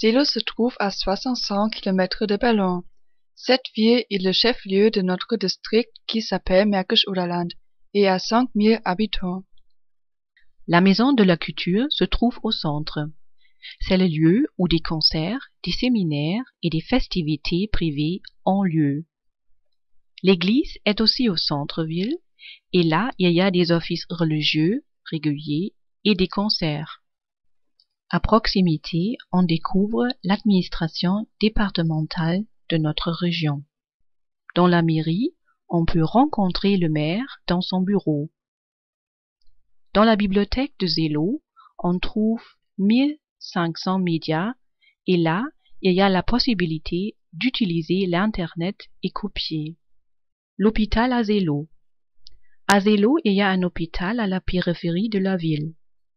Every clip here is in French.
Selo se trouve à 65 km de Bellon. Cette ville est le chef-lieu de notre district qui s'appelle Märkisch-Oderland et a 5000 habitants. La Maison de la Culture se trouve au centre. C'est le lieu où des concerts, des séminaires et des festivités privées ont lieu. L'église est aussi au centre-ville et là, il y a des offices religieux réguliers et des concerts. À proximité, on découvre l'administration départementale de notre région. Dans la mairie, on peut rencontrer le maire dans son bureau. Dans la bibliothèque de Selo, on trouve 1500 médias et là, il y a la possibilité d'utiliser l'Internet et copier. L'hôpital à Selo. À Selo, il y a un hôpital à la périphérie de la ville.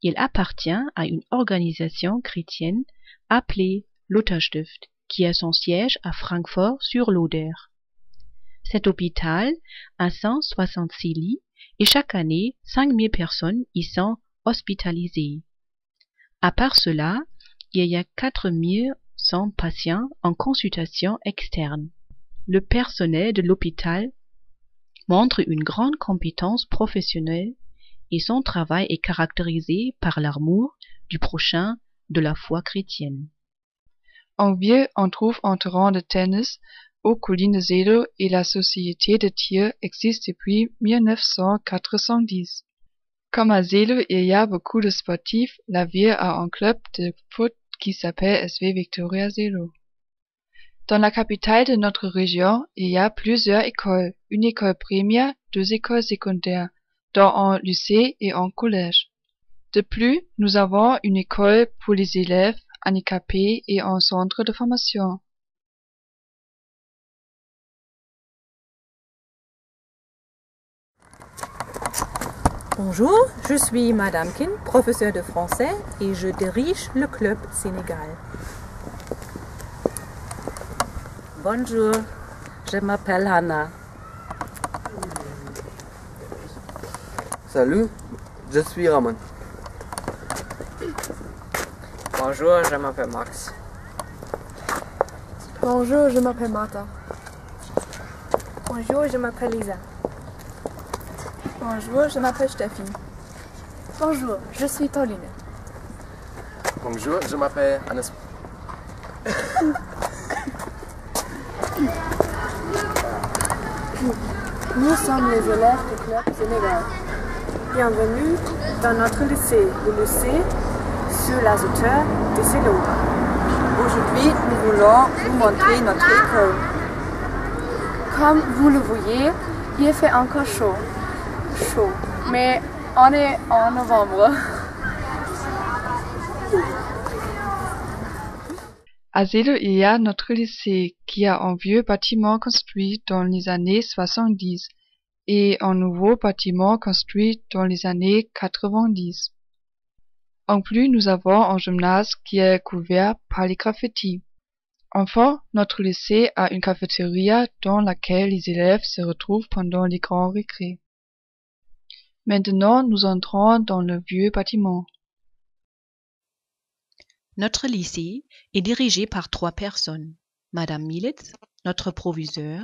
Il appartient à une organisation chrétienne appelée Lutherstift, qui a son siège à Francfort-sur-l'Oder. Cet hôpital a 166 lits et chaque année, 5000 personnes y sont hospitalisées. À part cela, il y a 4100 patients en consultation externe. Le personnel de l'hôpital montre une grande compétence professionnelle et son travail est caractérisé par l'amour du prochain de la foi chrétienne. En ville, on trouve un terrain de tennis aux collines de Selo et la société de tir existe depuis 1990. Comme à Selo, il y a beaucoup de sportifs, la ville a un club de foot qui s'appelle SV Victoria Selo. Dans la capitale de notre région, il y a plusieurs écoles, une école primaire, 2 écoles secondaires, dont un lycée et un collège. De plus, nous avons une école pour les élèves handicapés et un centre de formation. Bonjour, je suis Madame Kin, professeure de français et je dirige le club Sénégal. Bonjour, je m'appelle Hannah. Salut, je suis Ramon. Bonjour, je m'appelle Max. Bonjour, je m'appelle Martha. Bonjour, je m'appelle Lisa. Bonjour, je m'appelle Steffi. Bonjour, je suis Pauline. Bonjour, je m'appelle Anas. Nous sommes les élèves du club Sénégal. Bienvenue dans notre lycée, le lycée sur la hauteur de Selo. Aujourd'hui, nous voulons vous montrer notre école. Comme vous le voyez, il fait encore chaud, mais on est en novembre. À Selo, il y a notre lycée qui a un vieux bâtiment construit dans les années 70 et un nouveau bâtiment construit dans les années 90. En plus, nous avons un gymnase qui est couvert par les graffitis. Enfin, notre lycée a une cafétéria dans laquelle les élèves se retrouvent pendant les grands récrés. Maintenant, nous entrons dans le vieux bâtiment. Notre lycée est dirigé par 3 personnes. Madame Militz, notre proviseur,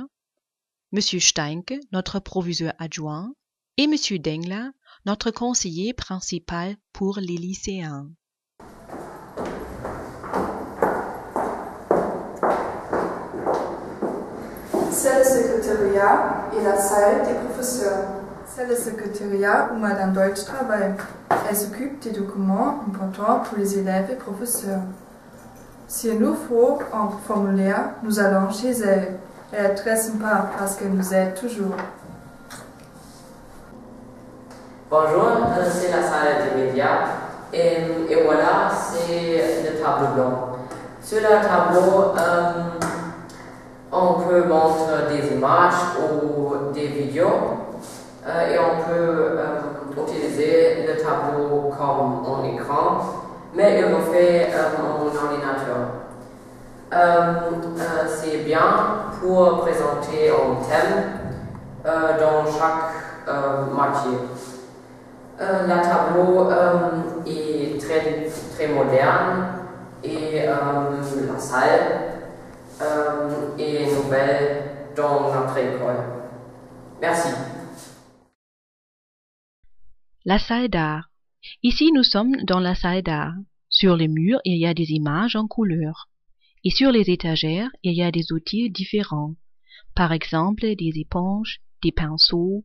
Monsieur Steinke, notre proviseur adjoint, et Monsieur Dengler, notre conseiller principal pour les lycéens. C'est le secrétariat et la salle des professeurs. C'est le secrétariat où Madame Deutsch travaille. Elle s'occupe des documents importants pour les élèves et professeurs. S'il nous faut un formulaire, nous allons chez elle. Elle est très sympa parce qu'elle nous aide toujours. Bonjour, c'est la salle des médias et voilà, c'est le tableau blanc. Sur le tableau, on peut montrer des images ou des vidéos et on peut utiliser le tableau comme un écran, mais il le fait en ordinateur. C'est bien pour présenter un thème dans chaque matière. Le tableau est très moderne et la salle est nouvelle dans notre école. Merci. La salle d'art. Ici, nous sommes dans la salle d'art. Sur les murs, il y a des images en couleur. Et sur les étagères, il y a des outils différents. Par exemple, des éponges, des pinceaux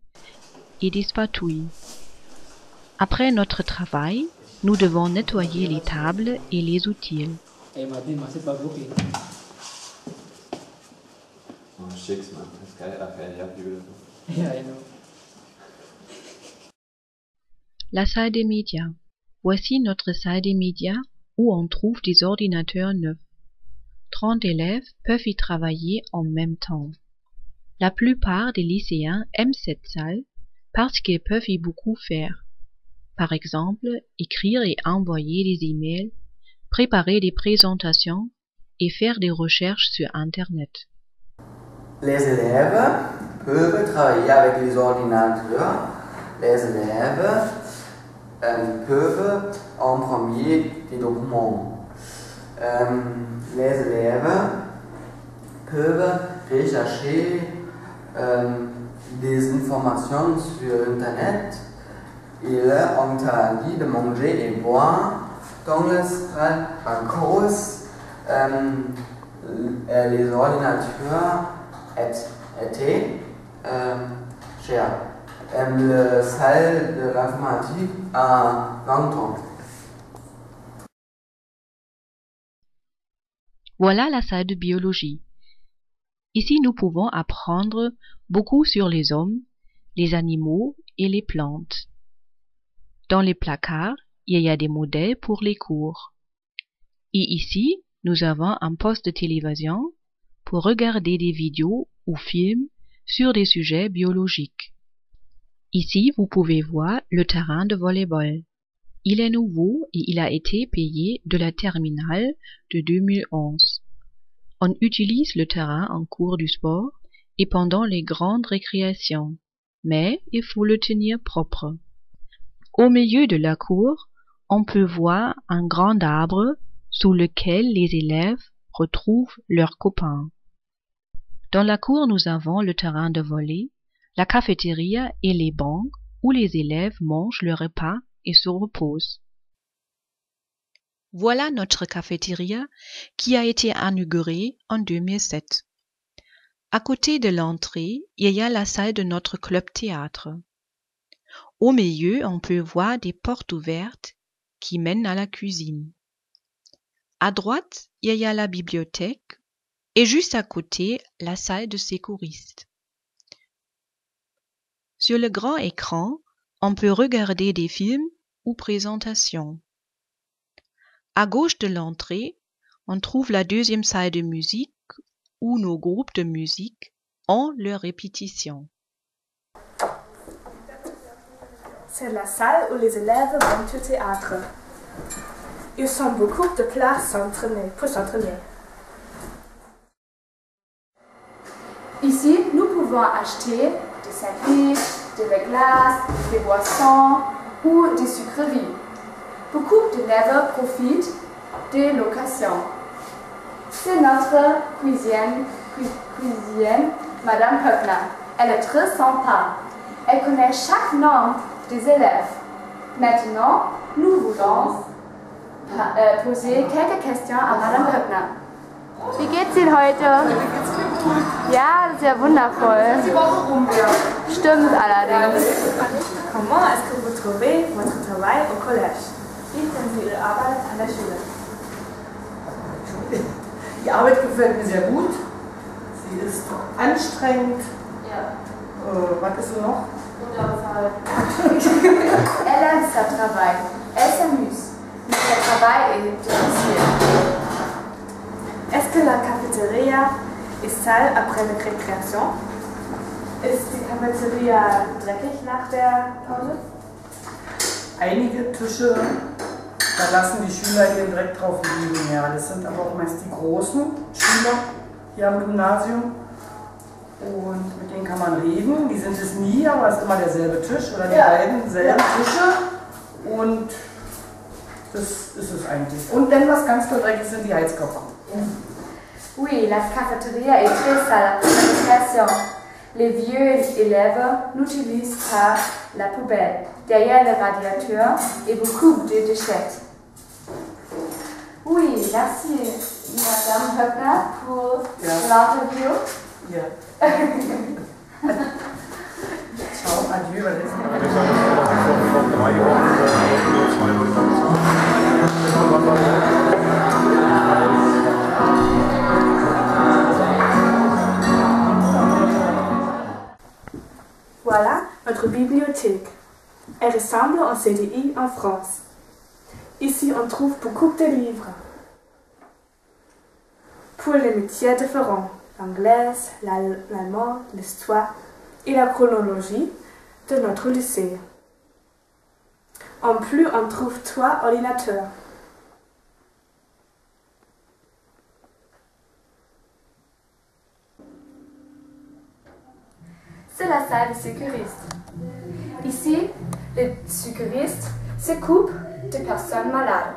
et des spatules. Après notre travail, nous devons nettoyer les tables et les outils. La salle des médias. Voici notre salle des médias où on trouve des ordinateurs neufs. 30 élèves peuvent y travailler en même temps. La plupart des lycéens aiment cette salle parce qu'ils peuvent y beaucoup faire. Par exemple, écrire et envoyer des emails, préparer des présentations et faire des recherches sur Internet. Les élèves peuvent travailler avec les ordinateurs. Les élèves peuvent imprimer des documents. Les élèves peuvent rechercher des informations sur Internet. Ils ont interdit de manger et boire dans la salle à cause les ordinateurs étaient chers. La salle de l'informatique a 20 ans. Voilà la salle de biologie. Ici, nous pouvons apprendre beaucoup sur les hommes, les animaux et les plantes. Dans les placards, il y a des modèles pour les cours. Et ici, nous avons un poste de télévision pour regarder des vidéos ou films sur des sujets biologiques. Ici, vous pouvez voir le terrain de volley-ball. Il est nouveau et il a été payé de la terminale de 2011. On utilise le terrain en cours du sport et pendant les grandes récréations, mais il faut le tenir propre. Au milieu de la cour, on peut voir un grand arbre sous lequel les élèves retrouvent leurs copains. Dans la cour, nous avons le terrain de volley, la cafétéria et les bancs où les élèves mangent leur repas et se reposent. Voilà notre cafétéria qui a été inaugurée en 2007. À côté de l'entrée, il y a la salle de notre club théâtre. Au milieu, on peut voir des portes ouvertes qui mènent à la cuisine. À droite, il y a la bibliothèque et juste à côté, la salle de sécuriste. Sur le grand écran, on peut regarder des films ou présentations. À gauche de l'entrée, on trouve la deuxième salle de musique où nos groupes de musique ont leurs répétitions. C'est la salle où les élèves vont au théâtre. Ils ont beaucoup de place pour s'entraîner. Ici, nous pouvons acheter des sandwichs, des glaces, des boissons ou des sucreries. Beaucoup d'élèves profitent des locations. C'est notre cuisine, Madame Höppner. Elle est très sympa. Elle connaît chaque nom des élèves. Maintenant, nous voulons poser quelques questions à Madame Höppner. Wie geht's Ihnen heute? Ja, das ist ja wundervoll. Stimmt allerdings. Comment est-ce que vous trouvez votre travail au collège? Wie finden Sie Ihre Arbeit an der Schule? Die Arbeit gefällt mir sehr gut. Sie ist anstrengend. Ja. Was ist so noch? Elle aime son travail. Elle s'amuse. Mais son travail est difficile. Est-ce que la cafétéria est sale après la récréation? Ist die Cafeteria dreckig nach der Pause? Einige Tische, da lassen die Schüler ihren Dreck drauf liegen. Ja, das sind aber auch meist die großen Schüler hier am Gymnasium. Und mit denen kann man reden. Die sind es nie, aber es ist immer derselbe Tisch oder die beiden selben Tische. Und Das ist es eigentlich. Und wenn was ganz dreckig sind, die Heizkörper. Oui, la cafétéria est très sale à l'administration. Les vieux élèves l'utilisent par la poubelle, derrière le radiateur et beaucoup de déchets. Oui, merci Madame Höppner pour l'interview. Ja. Ciao, adieu, Voilà notre bibliothèque. Elle ressemble en CDI en France. Ici, on trouve beaucoup de livres. Pour les métiers différents, l'anglais, l'allemand, l'histoire et la chronologie de notre lycée. En plus, on trouve 3 ordinateurs. C'est la salle des sécuristes. Ici, les sécuristes s'occupent des personnes malades.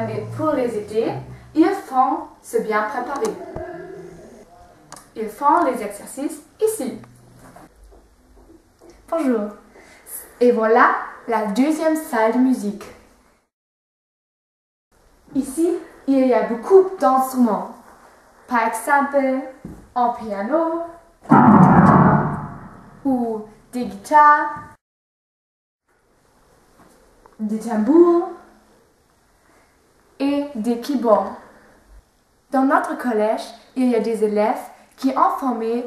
Et pour les aider, ils font se bien préparer. Ils font les exercices ici. Bonjour. Et voilà la deuxième salle de musique. Ici, il y a beaucoup d'instruments. Par exemple, un piano ou des guitares, des tambours et des keyboards. Dans notre collège, il y a des élèves qui ont formé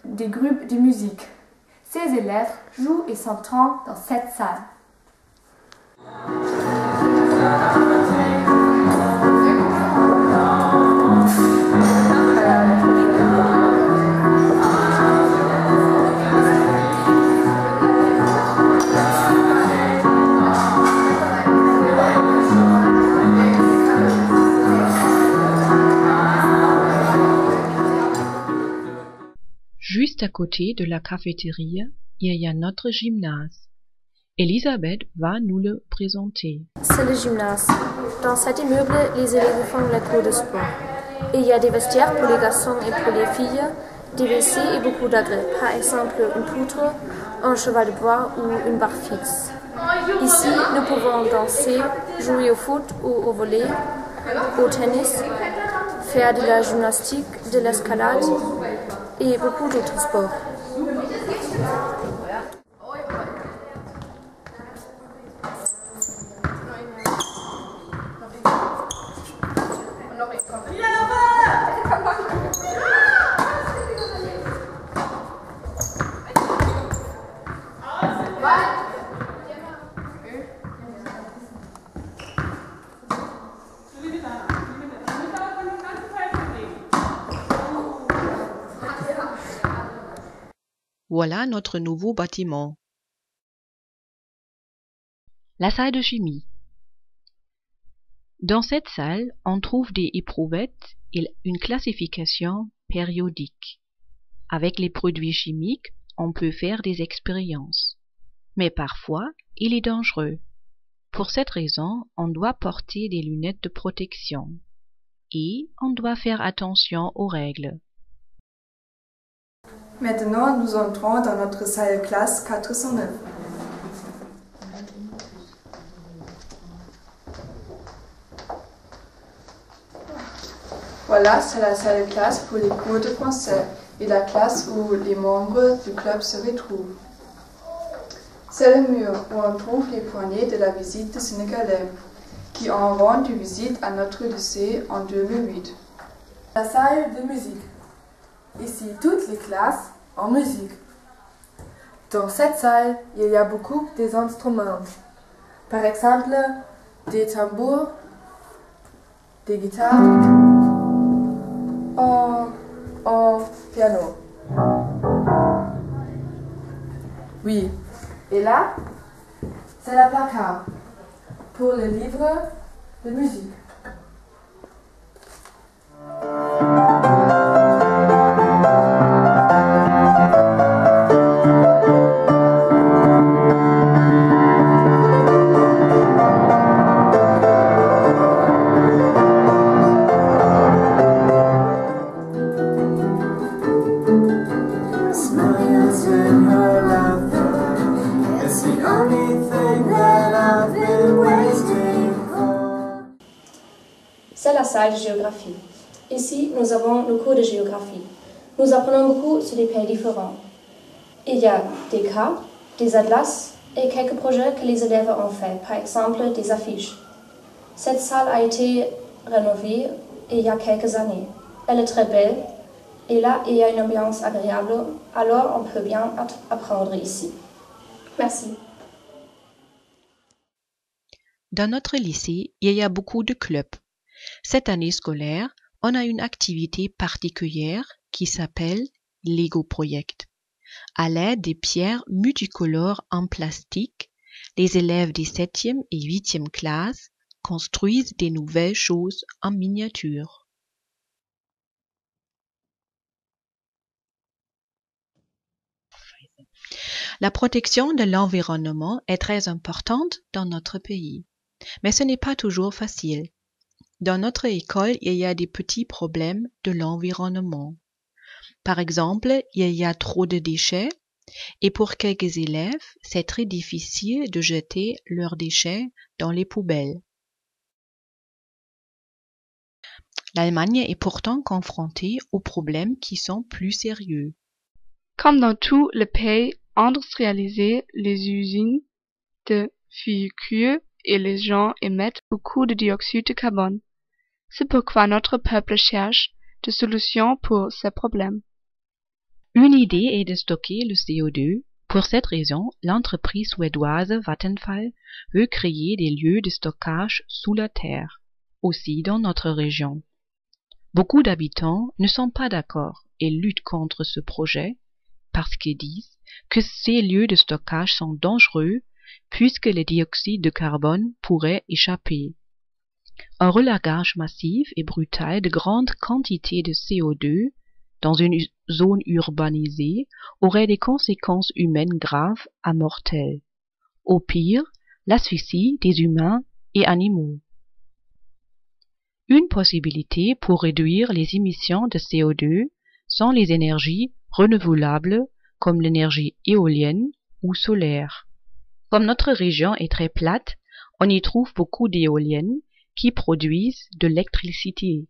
des groupes de musique. Ces élèves jouent et s'entraînent dans cette salle. Juste à côté de la cafétéria, il y a notre gymnase. Elisabeth va nous le présenter. C'est le gymnase. Dans cet immeuble, les élèves font les cours de sport. Il y a des vestiaires pour les garçons et pour les filles, des WC et beaucoup d'agrès. Par exemple, une poutre, un cheval de bois ou une barre fixe. Ici, nous pouvons danser, jouer au foot ou au volley, au tennis, faire de la gymnastique, de l'escalade et beaucoup d'autres sports. Voilà notre nouveau bâtiment. La salle de chimie. Dans cette salle, on trouve des éprouvettes et une classification périodique. Avec les produits chimiques, on peut faire des expériences. Mais parfois, il est dangereux. Pour cette raison, on doit porter des lunettes de protection. Et on doit faire attention aux règles. Maintenant, nous entrons dans notre salle classe 409. Voilà, c'est la salle de classe pour les cours de français et la classe où les membres du club se retrouvent. C'est le mur où on trouve les poignées de la visite des Sénégalais qui ont rendu visite à notre lycée en 2008. La salle de musique. Ici, toutes les classes en musique. Dans cette salle, il y a beaucoup d'instruments. Par exemple, des tambours, des guitares, un piano. Oui. Et là, c'est la placard pour les livres de musique. salle de géographie. Ici, nous avons le cours de géographie. Nous apprenons beaucoup sur des pays différents. Il y a des cartes, des atlas et quelques projets que les élèves ont fait, par exemple des affiches. Cette salle a été rénovée il y a quelques années. Elle est très belle et là, il y a une ambiance agréable, alors on peut bien apprendre ici. Merci. Dans notre lycée, il y a beaucoup de clubs. Cette année scolaire, on a une activité particulière qui s'appelle Lego Project. À l'aide des pierres multicolores en plastique, les élèves des 7e et 8e classes construisent des nouvelles choses en miniature. La protection de l'environnement est très importante dans notre pays, mais ce n'est pas toujours facile. Dans notre école, il y a des petits problèmes de l'environnement. Par exemple, il y a trop de déchets et pour quelques élèves, c'est très difficile de jeter leurs déchets dans les poubelles. L'Allemagne est pourtant confrontée aux problèmes qui sont plus sérieux. Comme dans tous les pays industrialisés, les usines de véhicules et les gens émettent beaucoup de dioxyde de carbone. C'est pourquoi notre peuple cherche des solutions pour ces problèmes. Une idée est de stocker le CO2. Pour cette raison, l'entreprise suédoise Vattenfall veut créer des lieux de stockage sous la terre, aussi dans notre région. Beaucoup d'habitants ne sont pas d'accord et luttent contre ce projet parce qu'ils disent que ces lieux de stockage sont dangereux puisque le dioxyde de carbone pourrait échapper. Un relargage massif et brutal de grandes quantités de CO2 dans une zone urbanisée aurait des conséquences humaines graves à mortelles. Au pire, l'asphyxie des humains et animaux. Une possibilité pour réduire les émissions de CO2 sont les énergies renouvelables comme l'énergie éolienne ou solaire. Comme notre région est très plate, on y trouve beaucoup d'éoliennes qui produisent de l'électricité.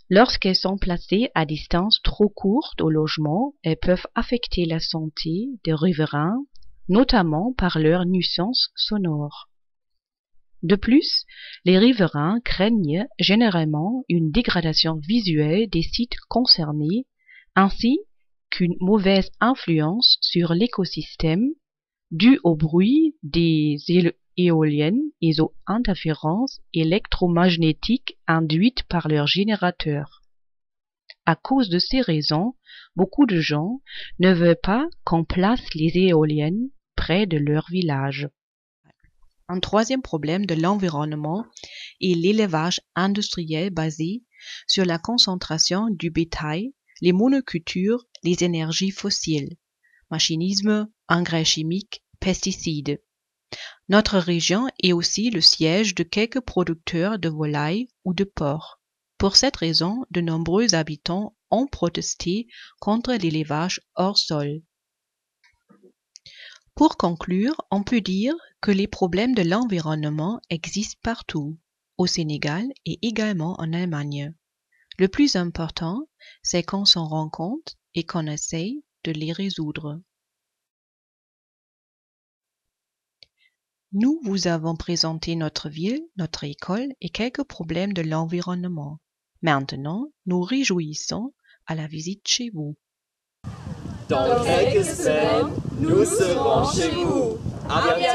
Lorsqu'elles sont placées à distance trop courte au logement, elles peuvent affecter la santé des riverains, notamment par leur nuisance sonore. De plus, les riverains craignent généralement une dégradation visuelle des sites concernés, ainsi qu'une mauvaise influence sur l'écosystème due au bruit des éoliennes et aux interférences électromagnétiques induites par leurs générateurs. À cause de ces raisons, beaucoup de gens ne veulent pas qu'on place les éoliennes près de leur village. Un troisième problème de l'environnement est l'élevage industriel basé sur la concentration du bétail, les monocultures, les énergies fossiles, machinisme, engrais chimiques, pesticides. Notre région est aussi le siège de quelques producteurs de volailles ou de porcs. Pour cette raison, de nombreux habitants ont protesté contre l'élevage hors sol. Pour conclure, on peut dire que les problèmes de l'environnement existent partout, au Sénégal et également en Allemagne. Le plus important, c'est qu'on s'en rend compte et qu'on essaye de les résoudre. Nous vous avons présenté notre ville, notre école et quelques problèmes de l'environnement. Maintenant, nous réjouissons à la visite chez vous. Dans quelques semaines, nous serons chez vous. À bientôt!